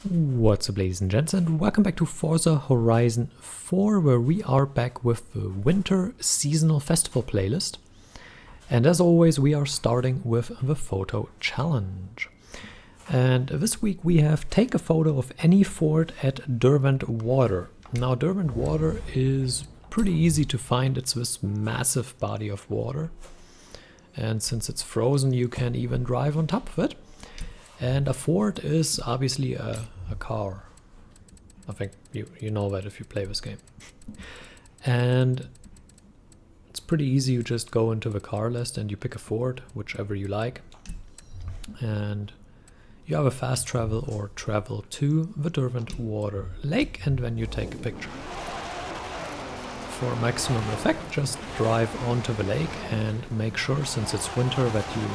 What's up, ladies and gents, and welcome back to Forza Horizon 4, where we are back with the Winter Seasonal Festival playlist. And as always, we are starting with the photo challenge. And this week we have take a photo of any fort at Derwent Water. Now, Derwent Water is pretty easy to find. It's this massive body of water. And since it's frozen, you can even drive on top of it. And a fort is obviously a car. I think you know that if you play this game. And it's pretty easy. You just go into the car list and you pick a fort, whichever you like. And you have a fast travel or travel to the Derwent Water Lake, and then you take a picture. For maximum effect, just drive onto the lake and make sure, since it's winter, that you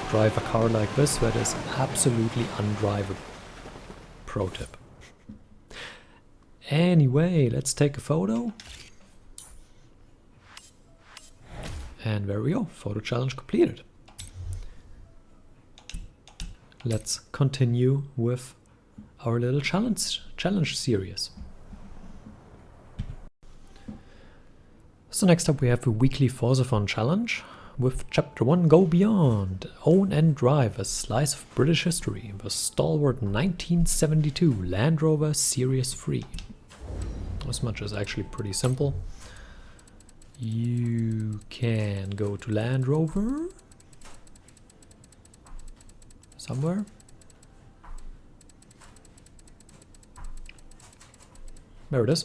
drive a car like this that is absolutely undrivable. Pro tip. Anyway, let's take a photo. And there we go, photo challenge completed. Let's continue with our little challenge series. So next up we have a weekly Forzathon challenge. With Chapter 1, Go Beyond, Own and Drive, a slice of British history, the stalwart 1972 Land Rover Series 3. This much is actually pretty simple. You can go to Land Rover, somewhere. There it is.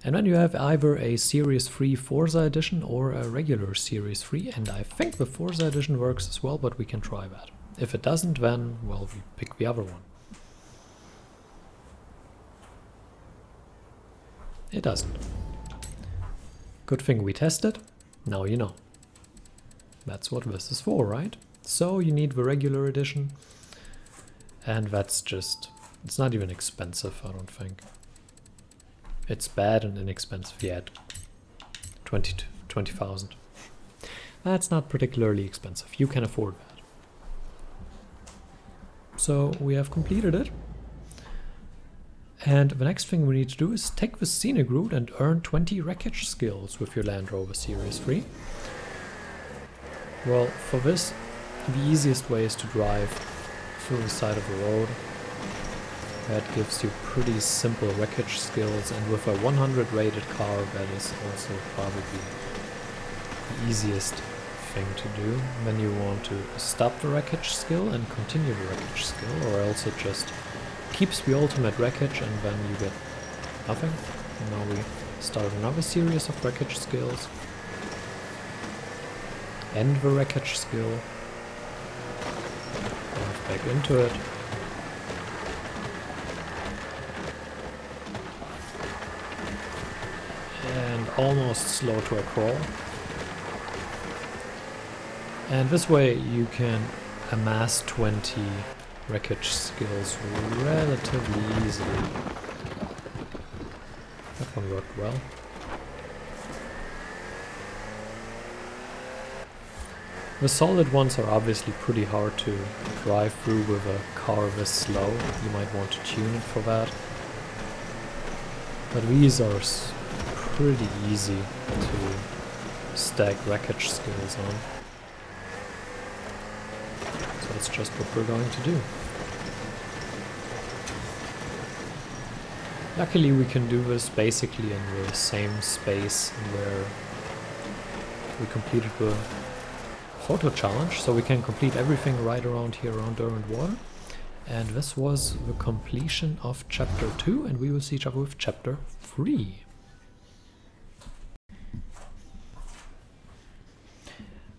And then you have either a Series 3 Forza edition or a regular Series 3, and I think the Forza edition works as well, but we can try that. If it doesn't, then, well, we pick the other one. It doesn't. Good thing we tested. Now you know. That's what this is for, right? So you need the regular edition, and that's just... it's not even expensive, I don't think. It's bad and inexpensive yet. 20,000. That's not particularly expensive. You can afford that. So we have completed it. And the next thing we need to do is take the scenic route and earn 20 wreckage skills with your Land Rover Series 3. Well, for this, the easiest way is to drive through the side of the road. That gives you pretty simple wreckage skills, and with a 100 rated car, that is also probably the easiest thing to do. Then you want to stop the wreckage skill and continue the wreckage skill, or else it just keeps the ultimate wreckage and then you get nothing. And now we start another series of wreckage skills. End the wreckage skill. Drive back into it. And almost slow to a crawl. And this way you can amass 20 wreckage skills relatively easily. That one worked well. The solid ones are obviously pretty hard to drive through with a car this slow. You might want to tune it for that. But these are pretty easy to stack wreckage skills on. So that's just what we're going to do. Luckily we can do this basically in the same space where we completed the photo challenge, so we can complete everything right around here around Derwent Water. And this was the completion of Chapter 2, and we will see each other with Chapter 3.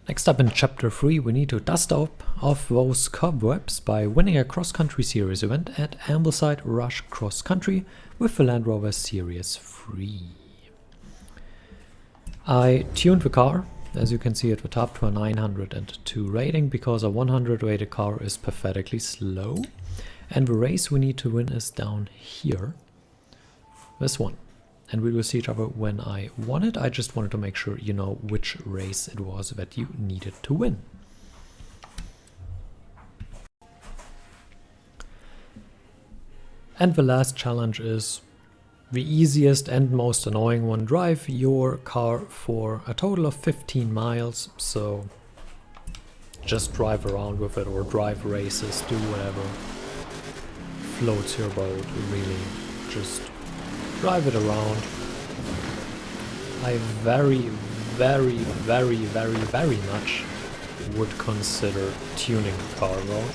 Next up in Chapter 3, we need to dust off those cobwebs by winning a cross-country series event at Ambleside Rush Cross Country with the Land Rover Series 3. I tuned the car, as you can see at the top, to a 902 rating, because a 100 rated car is pathetically slow. And the race we need to win is down here. This one. And we will see each other when I won it. I just wanted to make sure you know which race it was that you needed to win. And the last challenge is the easiest and most annoying one. Drive your car for a total of 15 miles. So just drive around with it or drive races, do whatever floats your boat, really. Just drive it around. I very much would consider tuning the car though,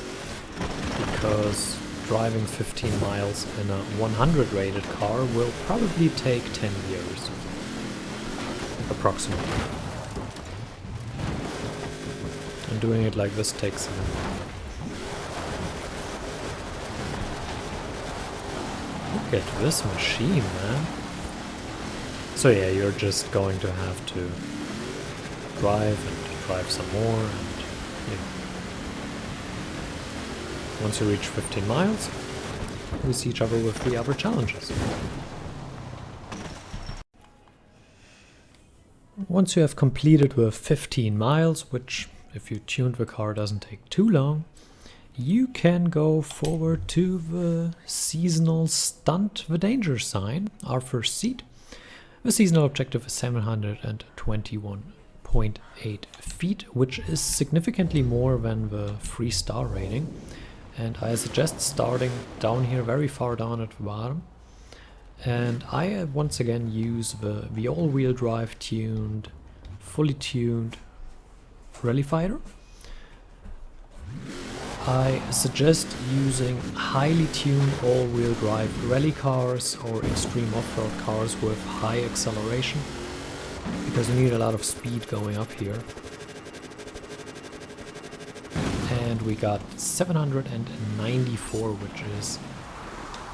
because driving 15 miles in a 100 rated car will probably take 10 years, approximately. And doing it like this takes a minute. Look at this machine, man. So yeah, you're just going to have to drive and drive some more, and you know. Once you reach 15 miles, we see each other with 3 other challenges. Once you have completed with 15 miles, which if you tuned the car doesn't take too long, you can go forward to the seasonal stunt, the danger sign, our first seat. The seasonal objective is 721.8 feet, which is significantly more than the 3-star rating. And I suggest starting down here, very far down at the bottom. And I once again use the all-wheel drive tuned, fully tuned rally fighter. I suggest using highly tuned all-wheel drive rally cars or extreme off-road cars with high acceleration, because you need a lot of speed going up here. And we got 794, which is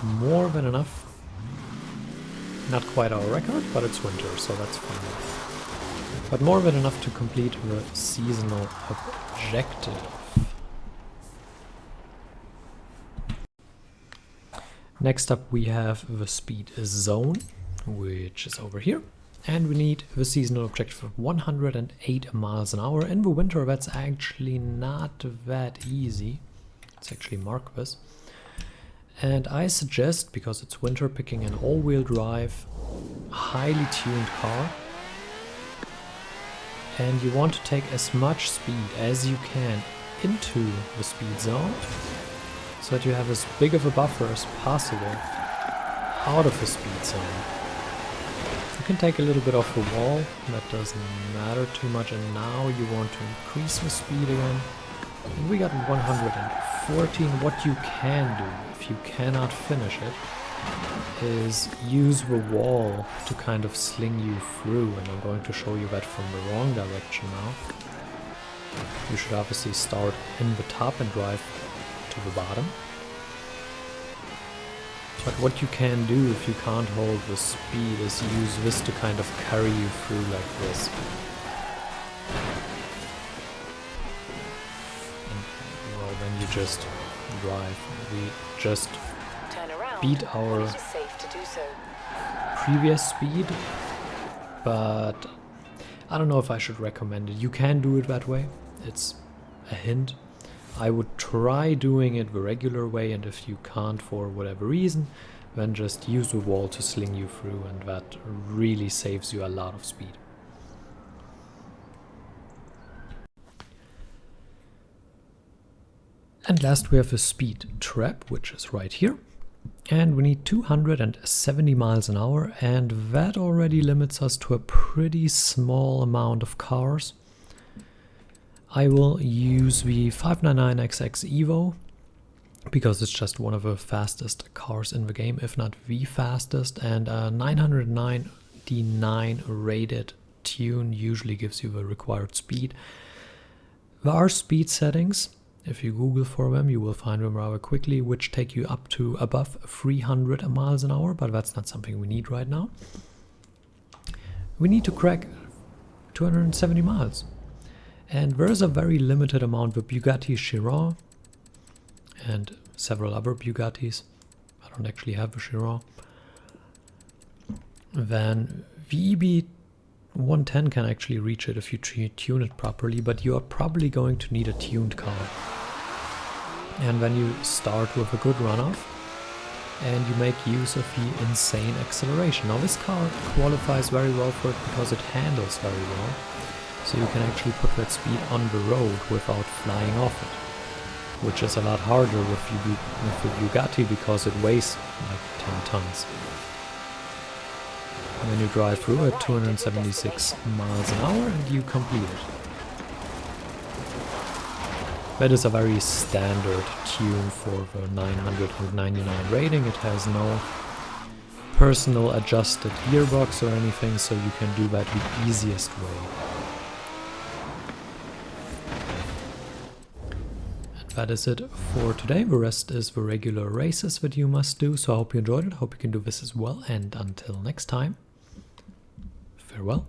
more than enough. Not quite our record, but it's winter, so that's fine. But more than enough to complete the seasonal objective. Next up we have the speed zone, which is over here. And we need the seasonal objective of 108 miles an hour. In the winter that's actually not that easy. Let's actually mark this. And I suggest, because it's winter, picking an all-wheel drive, highly tuned car. And you want to take as much speed as you can into the speed zone, so that you have as big of a buffer as possible out of the speed zone. You can take a little bit off the wall, that doesn't matter too much, and now you want to increase the speed again. And we got 114. What you can do, if you cannot finish it, is use the wall to kind of sling you through, and I'm going to show you that from the wrong direction now. You should obviously start in the top and drive to the bottom. But what you can do if you can't hold the speed is use this to kind of carry you through like this. And, well, then you just drive. We just beat our previous speed, but I don't know if I should recommend it. You can do it that way. It's a hint. I would try doing it the regular way, and if you can't for whatever reason, then just use the wall to sling you through, and that really saves you a lot of speed. And last we have the speed trap, which is right here. And we need 270 miles an hour, and that already limits us to a pretty small amount of cars. I will use the 599XX Evo, because it's just one of the fastest cars in the game, if not the fastest, and a 999 rated tune usually gives you the required speed. There are speed settings. If you Google for them, you will find them rather quickly, which take you up to above 300 miles an hour, but that's not something we need right now. We need to crack 270 miles. And there's a very limited amount. The Bugatti Chiron and several other Bugattis. I don't actually have a Chiron. Then the EB110 can actually reach it if you tune it properly, but you are probably going to need a tuned car. And when you start with a good runoff, and you make use of the insane acceleration. Now this car qualifies very well for it because it handles very well, so you can actually put that speed on the road without flying off it, which is a lot harder with the Bugatti because it weighs like 10 tons. And then you drive through at 276 miles an hour and you complete it. That is a very standard tune for the 999 rating. It has no personal adjusted gearbox or anything, so you can do that the easiest way. And that is it for today. The rest is the regular races that you must do, so I hope you enjoyed it. Hope you can do this as well, and until next time, farewell.